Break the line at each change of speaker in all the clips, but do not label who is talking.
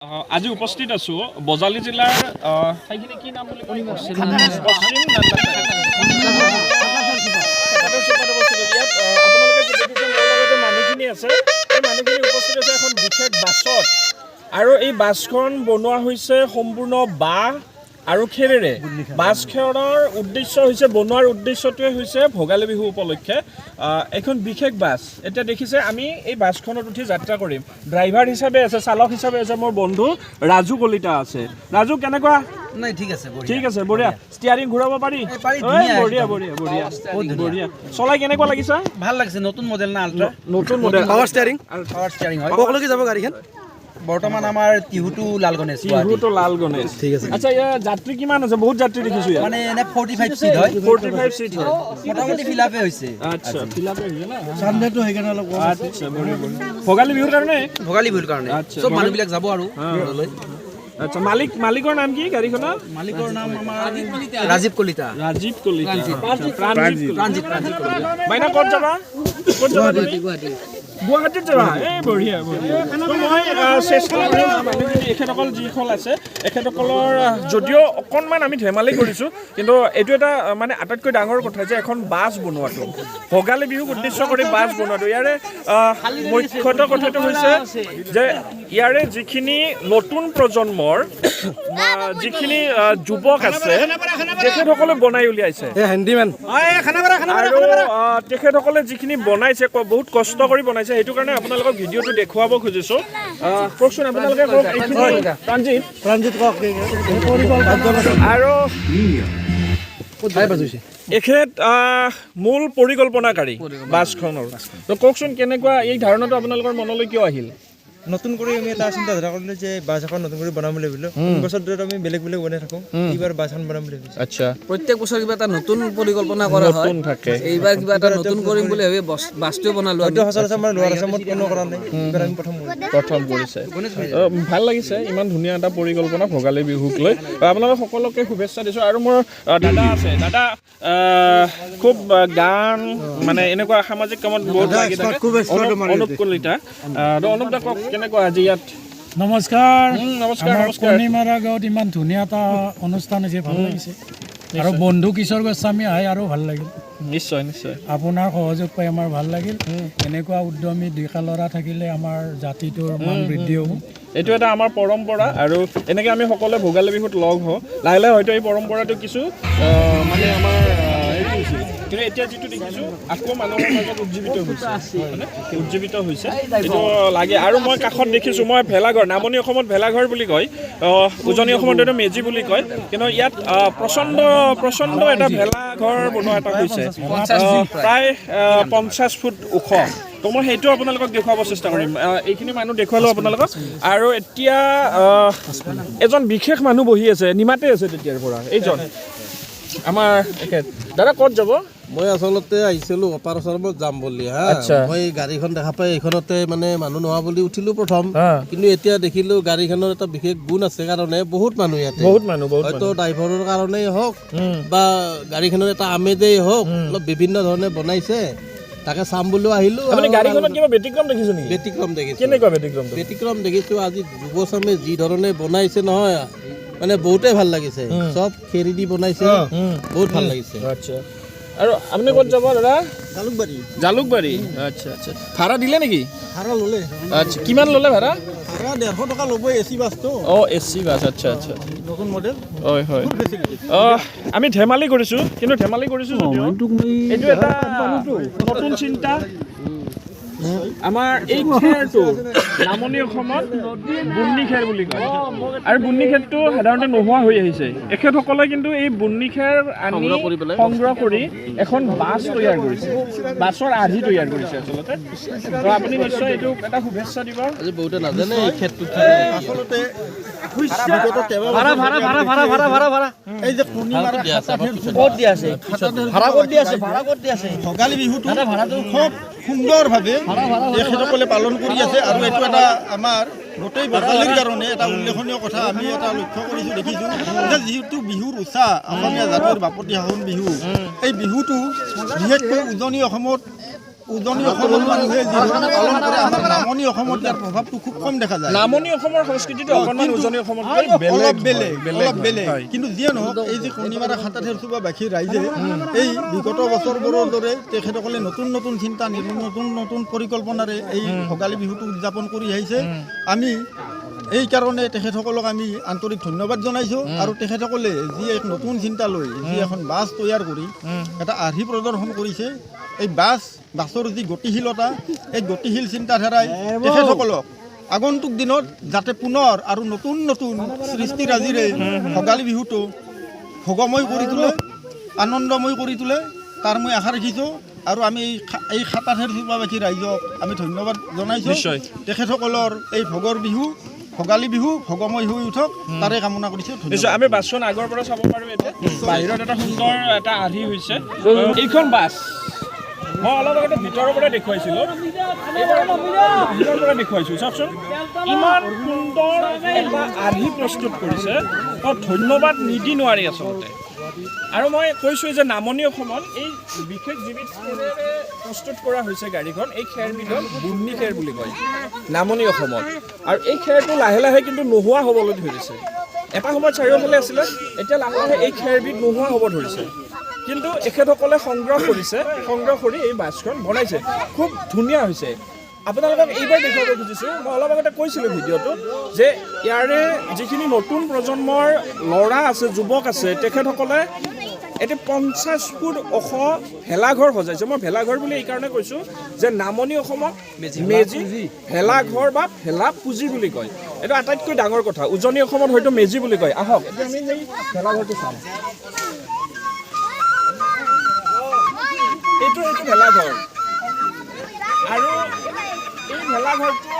আজি উপস্থিত আছো বজালী জিলাৰ ঠাইখিনি কি নাম বুলি কয় পশ্চিম আপোনালোকে যে দেখিছে মোৰ লগতে মানুহখিনি আছে এই মানুহখিনি উপস্থিত আছে এখন বিশেষ বাছত আৰু এই বাছখন বনোৱা হৈছে সম্পূৰ্ণ বাঁহ আৰু খেৰেৰে বাছখনৰ উদ্দেশ্য হৈছে বনোৱাৰ উদ্দেশ্যটোৱে হৈছে ভোগালী বিহু উপলক্ষে এখন বিশেষ বাছ এতিয়া দেখিছে আমি এই বাছখনত উঠি যাত্ৰা কৰিম ড্ৰাইভাৰ হিচাপে আছে চালক হিচাপে আছে মোৰ বন্ধু ৰাজু কলিতা আছে ৰাজু কেনেকুৱা
নাই ঠিক আছে
বঢ়িয়া ষ্টিয়াৰিং ঘূৰাব পাৰি বঢ়িয়া বঢ়িয়া বঢ়িয়া বঢ়িয়া চলাই কেনেকুৱা লাগিছে
ভাল লাগিছে নতুন মডেল না আল্ট্ৰা
নতুন মডেল
পাৱাৰ ষ্টিয়াৰিং হয়
কলৈকে যাব গাড়ীখন
বৰ্তমান আমাৰ টিহুটো লাল গণেশ
ঠিক আছে আচ্ছা ইয়াৰ যাত্ৰী কিমান আছে বহুত যাত্ৰী দেখিছো ইয়াত
মানে এনে 45 সিট হয়
45 সিট হয়
মোটামুটি ফিলাপে হৈছে
আচ্ছা ফিলাপে হৈছে না
সানডেটো হৈ গেল অলপ
আচ্ছা বঢ়িয়া ভোগালী বিহুৰ কাৰণে
সব মানুহবিলাক যাব আৰু
আচ্ছা মালিকৰ নাম কি গাড়ীখনৰ
মালিকৰ নাম আমাৰ ৰাজীৱ কলিতা প্ৰাণজিত
মাইনা ক'ত যাবা গুৱাহাটীত যাবা এই বঢ়িয়া মই চেষ্টা কৰিম মানুহখিনি এখেতসকল যিসকল আছে এখেতসকলৰ যদিও অকণমান আমি ধেমালি কৰিছোঁ কিন্তু এইটো এটা মানে আটাইতকৈ ডাঙৰ কথা যে এখন বাছ বনোৱাটো ভোগালী বিহুক উদ্দেশ্য কৰি বাছ বনোৱাটো ইয়াৰে মুখ্যতঃ কথাটো হৈছে যে ইয়াৰে যিখিনি নতুন প্ৰজন্মৰ যিখিনি যুৱক আছে তেখেতসকলে বনাই উলিয়াইছে আৰু তেখেতসকলে যিখিনি বনাইছে বহুত কষ্ট কৰি বনাইছে সেইটো কাৰণে আপোনালোকক ভিডিঅ'টো দেখুৱাব খুজিছোঁ কওকচোন আপোনালোকে কওক প্ৰাণজিত কওক আৰু এখেত মূল পৰিকল্পনাকাৰী বাছখনৰ তো কওকচোন কেনেকুৱা এই ধাৰণাটো আপোনালোকৰ মনলৈ কিয় আহিল
নতুন কৰি আমি এটা চিন্তাধাৰা কৰিলোঁ যে বাছ এখন নতুন কৰি বনাম বুলি ভাবিলোঁ বছৰ ধৰি আমি বেলেগ বনাই থাকোঁ এইবাৰ বাছ এখন বনাম বুলি ভাবিছোঁ
আচ্ছা
প্ৰত্যেক বছৰ কিবা এটা নতুন পৰিকল্পনা কৰা হয় এইবাৰ কিবা এটা নতুন কৰিম বুলি ভাবি বাছটো বনালোঁ
হয়তো সচৰাচৰ আমাৰ লোৱাৰ আছামত কোনো কৰা নাই এইবাৰ আমি
প্ৰথম কৰিছে ভাল লাগিছে ইমান ধুনীয়া এটা পৰিকল্পনা ভোগালী বিহুক লৈ আপোনালোক সকলোকে শুভেচ্ছা দিছোঁ আৰু মোৰ দাদা আছে দাদা খুব গান মানে এনেকুৱা সামাজিক কামত বহুত লাগি থাকে অনুপ কলিতা অনুপ দা কওক কেনেকুৱা আজি ইয়াত
নমস্কাৰ কণীমাৰা গাঁৱত ইমান ধুনীয়া এটা অনুষ্ঠান হৈছে ভাল লাগিছে আৰু বন্ধু কিশোৰ গোস্বামী আহি আৰু ভাল লাগিল
নিশ্চয়
আপোনাৰ সহযোগ পাই আমাৰ ভাল লাগিল এনেকুৱা উদ্যমী ডেকা ল'ৰা থাকিলে আমাৰ জাতিটোৰ মান বৃদ্ধি হ'ব
এইটো এটা আমাৰ পৰম্পৰা আৰু এনেকৈ আমি সকলোৱে ভোগালী বিহুত লগ হওঁ লাহে লাহে হয়তো এই পৰম্পৰাটো কিছু মানে আমাৰ কিন্তু এতিয়া যিটো দেখিছোঁ আকৌ মানুহৰ মাজত উজ্জীৱিত হৈছে এইটো লাগে আৰু মই কাষত দেখিছোঁ মই ভেলাঘৰ নামনি অসমত ভেলাঘৰ বুলি কয় উজনি অসমত এইটো মেজি বুলি কয় কিন্তু ইয়াত প্ৰচণ্ড এটা ভেলাঘৰ বনোৱা এটা হৈছে প্ৰায় 50 ফুট ওখ তো মই সেইটো আপোনালোকক দেখুৱাব চেষ্টা কৰিম এইখিনি মানুহ দেখুৱালোঁ আপোনালোকক আৰু এতিয়া এজন বিশেষ মানুহ বহি আছে নিমাতে আছে তেতিয়াৰ পৰা এইজন আমাৰ এখেত দাদা ক'ত যাব
মই আচলতে আহিছিলোঁ অপাৰেচনত যাম বুলি মই গাড়ীখন দেখা পাই এইখনতে মানে মানুহ নোহোৱা বুলি উঠিলোঁ প্ৰথম কিন্তু এতিয়া দেখিলোঁ গাড়ীখনৰ এটা বিশেষ গুণ আছে কাৰণে বহুত মানুহ ইয়াতে হয়তো ড্ৰাইভাৰৰ কাৰণেই হওক বা গাড়ীখনৰ এটা আমেজেই হওক অলপ বিভিন্ন ধৰণে বনাইছে তাকে চাম বুলিও আহিলোঁ
গাড়ীখনত কিবা ব্যতিক্ৰম দেখিছোঁ নেকি
ব্যতিক্ৰম দেখিছোঁ আজি যুৱচামে যি ধৰণে বনাইছে নহয় মানে বহুতেই ভাল লাগিছে চব খেৰি দি বনাইছে বহুত ভাল লাগিছে
আচ্ছা আৰু আপুনি ক'ত যাব দাদা জালুকবাৰী আচ্ছা ভাড়া দিলে নেকি
ভাড়া ল'লে
আচ্ছা কিমান ল'লে ভাড়া
150 টকা ল'ব এচি বাছটো
এচি বাছ আচ্ছা
নতুন মডেল
হয় আমি ধেমালি কৰিছোঁ যদিও এইটো এটা নতুন চিন্তা আমাৰ এই খেৰটো নামনি অসমত বুন্নি খেৰ বুলি কয় আৰু বুন্নি খেৰটো সাধাৰণতে নোহোৱা হৈ আহিছে এখেতসকলে কিন্তু এই বুন্নি খেৰ আনি সংগ্ৰহ কৰি এখন বাছ তৈয়াৰ কৰিছে বাছৰ আৰ্হি তৈয়াৰ কৰিছে আচলতে তো আপুনি নিশ্চয় এইটো এটা শুভেচ্ছা দিব
আজি বহুতে নাজানে এই ক্ষেত্ৰত
আচলতে
এই যে ক'ত দিয়া আছে ভাড়া ক'ত দিয়া আছে
ভোগালী বিহুটো খুব সুন্দৰভাৱে তেখেতসকলে পালন কৰি আছে আৰু এইটো এটা আমাৰ গোটেই বঙালীৰ কাৰণে এটা উল্লেখনীয় কথা আমি এটা লক্ষ্য কৰিছোঁ দেখিছোঁ যে যিহেতু বিহুৰ উৎসাহ অসমীয়া জাতিৰ বাপতি সাহোন বিহু এই বিহুটো বিশেষকৈ উজনি অসমত উজনি অসমৰ মানুহে যিধৰণে পালন কৰে আমাৰ নামনি অসমত ইয়াৰ প্ৰভাৱটো খুব কম দেখা যায়।
নামনি অসমৰ সংস্কৃতিটো অকণমান উজনি অসমতকৈ
অলপ বেলেগ কিন্তু যিয়ে নহওক এই যে কণিমাৰা খাটাঠেৰ চুবাবাসীৰ ৰাইজে এই বিগত বছৰবোৰৰ দৰে তেখেতসকলে নতুন নতুন চিন্তা নতুন নতুন পৰিকল্পনাৰে এই ভোগালী বিহুটো উদযাপন কৰি আহিছে। আমি এই কাৰণে তেখেতসকলক আমি আন্তৰিক ধন্যবাদ জনাইছোঁ আৰু তেখেতসকলে যি এক নতুন চিন্তা লৈ যি এখন বাছ তৈয়াৰ কৰি এটা আৰ্হি প্ৰদৰ্শন কৰিছে, এই বাছৰ যি গতিশীলতা, এই গতিশীল চিন্তাধাৰাই তেখেতসকলক আগন্তুক দিনত যাতে পুনৰ আৰু নতুন নতুন সৃষ্টিৰাজিৰে ভোগালী বিহুটো ভোগময় কৰি তোলে, আনন্দময় কৰি তোলে, তাৰ মই আশা ৰাখিছোঁ। আৰু আমি এই খাটাঠেৰ চুবাবাসী ৰাইজক আমি ধন্যবাদ জনাইছোঁ। তেখেতসকলৰ এই ভোগালী বিহু ভোগময় হৈ উঠক তাৰে কামনা কৰিছোঁ।
আমি বাছখন আগৰ পৰা চাব পাৰোঁ। এতিয়া বাহিৰত এটা সুন্দৰ এটা আৰ্হি হৈছে। এইখন বাছ মই অলপ আগতে ভিতৰৰ পৰা দেখুৱাইছিলোঁ, এইবাৰ বাহিৰৰ পৰা দেখুৱাইছোঁ। চাওকচোন ইমান সুন্দৰ এটা আৰ্হি প্ৰস্তুত কৰিছে, ধন্যবাদ নিদি নোৱাৰি আচলতে। আৰু মই কৈছোঁ যে নামনি অসমত এই বিশেষ যিবিধ খেৰেৰে প্ৰস্তুত কৰা হৈছে গাড়ীখন, এই খেৰবিধক বুন্নি খেৰ বুলি কয় নামনি অসমত। আৰু এই খেৰটো লাহে লাহে কিন্তু নোহোৱা হ'বলৈ ধৰিছে। এটা সময়ত চাৰিওফালে আছিলে, এতিয়া লাহে লাহে এই খেৰবিধ নোহোৱা হ'ব ধৰিছে। কিন্তু এখেতসকলে সংগ্ৰহ কৰি এই বাছখন বনাইছে, খুব ধুনীয়া হৈছে। আপোনালোকক এইবাৰ দেখুৱাব খুজিছোঁ, মই অলপ আগতে কৈছিলোঁ ভিডিঅ'টোত যে ইয়াৰে যিখিনি নতুন প্ৰজন্মৰ ল'ৰা আছে, যুৱক আছে, তেখেতসকলে এতিয়া 50 ফুট ওখ ভেলাঘৰ সজাইছে। মই ভেলাঘৰ বুলি এইকাৰণে কৈছোঁ যে নামনি অসমত মেজি ভেলাঘৰ বা ভেলা পুঁজি বুলি কয়, এইটো আটাইতকৈ ডাঙৰ কথা। উজনি অসমত হয়তো মেজি বুলি কয়। আহক এতিয়া আমি এই ভেলাঘৰটো চাম। এইটো ভেলাঘৰ, আৰু এই ভেলাঘৰটো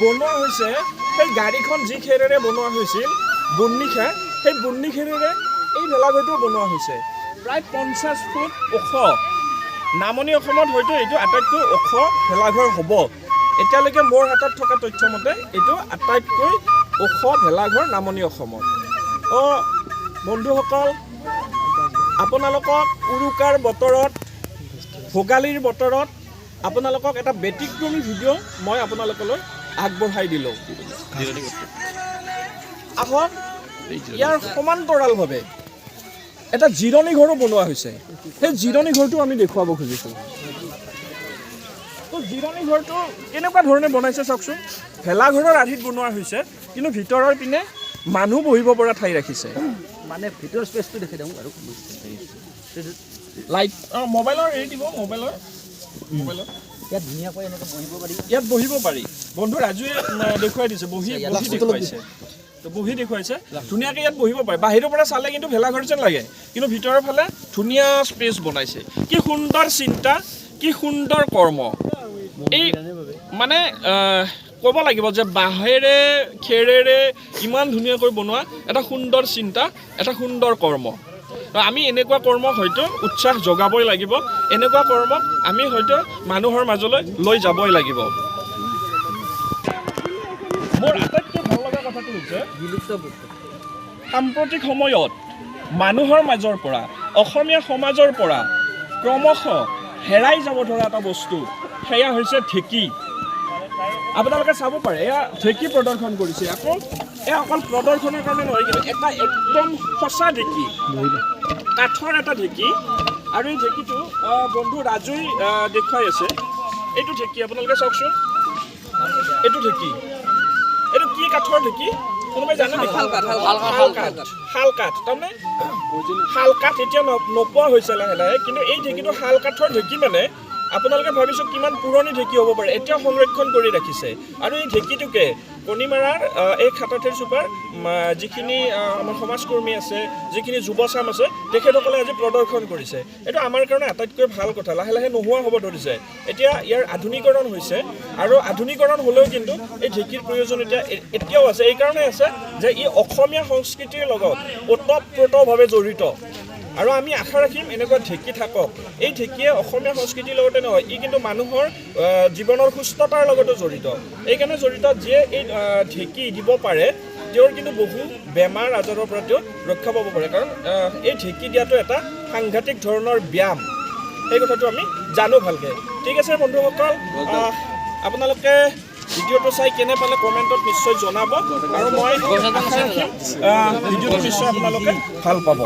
বনোৱা হৈছে সেই গাড়ীখন যি খেৰেৰে বনোৱা হৈছিল বুন্নি খেৰ, সেই বুন্নি খেৰেৰে এই ভেলাঘৰটো বনোৱা হৈছে। প্ৰায় 50 ফুট ওখ। নামনি অসমত হয়তো এইটো আটাইতকৈ ওখ ভেলাঘৰ হ'ব। এতিয়ালৈকে মোৰ হাতত থকা তথ্য মতে এইটো আটাইতকৈ ওখ ভেলাঘৰ নামনি অসমত। বন্ধুসকল, আপোনালোকক উৰুকাৰ বতৰত, ভোগালীৰ বতৰত আপোনালোকক এটা ব্যতিক্ৰমী ভিডিঅ' মই আপোনালোকলৈ আগবঢ়াই দিলোঁ। আহক, ইয়াৰ সমান্তৰালভাৱে এটা জিৰণি ঘৰো বনোৱা হৈছে। সেই জিৰণি ঘৰটো আমি দেখুৱাব খুজিছোঁ। তো জিৰণি ঘৰটো কেনেকুৱা ধৰণে বনাইছে চাওকচোন। ভেলাঘৰৰ আৰ্হিত বনোৱা হৈছে, কিন্তু ভিতৰৰ পিনে মানুহ বহিব পৰা ঠাই ৰাখিছে।
মানে ভিতৰৰ স্পেচটো দেখি দিওঁ আৰু
লাইট মোবাইলৰ এৰি দিব, মোবাইলৰ
ইয়াত ধুনীয়াকৈ এনেকৈ বহিব পাৰি।
ইয়াত বহিব পাৰি। বন্ধু ৰাজুৱে দেখুৱাই দিছে, বহি দেখুৱাইছে, তো বহি দেখুৱাইছে ধুনীয়াকৈ ইয়াত বহিব পাৰে। বাহিৰৰ পৰা চালে কিন্তু ভেলাঘৰ যেন লাগে, কিন্তু ভিতৰৰ ফালে ধুনীয়া স্পেচ বনাইছে। কি সুন্দৰ চিন্তা, কি সুন্দৰ কৰ্ম। এই মানে ক'ব লাগিব যে বাঁহেৰে খেৰেৰে ইমান ধুনীয়াকৈ বনোৱা এটা সুন্দৰ চিন্তা, এটা সুন্দৰ কৰ্ম। আমি এনেকুৱা কৰ্মক হয়তো উৎসাহ যোগাবই লাগিব, এনেকুৱা কৰ্মক আমি হয়তো মানুহৰ মাজলৈ লৈ যাবই লাগিব। মোৰ আটাইতকৈ ভাল লগা কথাটো হৈছে সাম্প্ৰতিক সময়ত মানুহৰ মাজৰ পৰা, অসমীয়া সমাজৰ পৰা ক্ৰমশ হেৰাই যাব ধৰা এটা বস্তু, সেয়া হৈছে ঢেঁকী। আপোনালোকে চাব পাৰে, এয়া ঢেঁকী প্ৰদৰ্শন কৰিছে। আকৌ এয়া অকল প্ৰদৰ্শনৰ কাৰণে নহয়, কিন্তু এটা একদম সঁচা ঢেঁকী, কাঠৰ এটা ঢেঁকী। আৰু এই ঢেঁকীটো বন্ধু ৰাজুই দেখুৱাই আছে। এইটো ঢেঁকী আপোনালোকে চাওকচোন, এইটো ঢেঁকী, এইটো কি কাঠৰ ঢেঁকী কোনোবাই জানে নেকি? শাল কাঠ। তাৰমানে শাল কাঠ এতিয়া নোপোৱা হৈছে লাহে লাহে, কিন্তু এই ঢেঁকীটো শাল কাঠৰ ঢেঁকী। মানে আপোনালোকে ভাবিছোঁ কিমান পুৰণি ঢেঁকী হ'ব পাৰে, এতিয়াও সংৰক্ষণ কৰি ৰাখিছে। আৰু এই ঢেঁকীটোকে কণিমাৰাৰ এই খাটাঠেৰ চুবাৰ যিখিনি আমাৰ সমাজকৰ্মী আছে, যিখিনি যুৱচাম আছে, তেখেতসকলে আজি প্ৰদৰ্শন কৰিছে। এইটো আমাৰ কাৰণে আটাইতকৈ ভাল কথা। লাহে লাহে নোহোৱা হ'ব ধৰিছে। এতিয়া ইয়াৰ আধুনিকৰণ হৈছে, আৰু আধুনিকৰণ হ'লেও কিন্তু এই ঢেঁকীৰ প্ৰয়োজন এতিয়াও আছে। এইকাৰণে আছে যে ই অসমীয়া সংস্কৃতিৰ লগত ওতঃপ্ৰোতভাৱে জড়িত। আৰু আমি আশা ৰাখিম এনেকুৱা ঢেঁকী থাকক। এই ঢেঁকীয়ে অসমীয়া সংস্কৃতিৰ লগতে নহয়, ই কিন্তু মানুহৰ জীৱনৰ সুস্থতাৰ লগতো জড়িত। এইকাৰণে জড়িত, যিয়ে এই ঢেঁকী দিব পাৰে তেওঁৰ কিন্তু বহু বেমাৰ আজাৰৰ পৰা তেওঁ ৰক্ষা পাব পাৰে। কাৰণ এই ঢেঁকী দিয়াটো এটা সাংঘাতিক ধৰণৰ ব্যায়াম, সেই কথাটো আমি জানো ভালকৈ। ঠিক আছে বন্ধুসকল, আপোনালোকে ভিডিঅ'টো চাই কেনে পালে কমেণ্টত নিশ্চয় জনাব আৰু মই আশা ৰাখিম ভিডিঅ'টো নিশ্চয় আপোনালোকে ভাল পাব।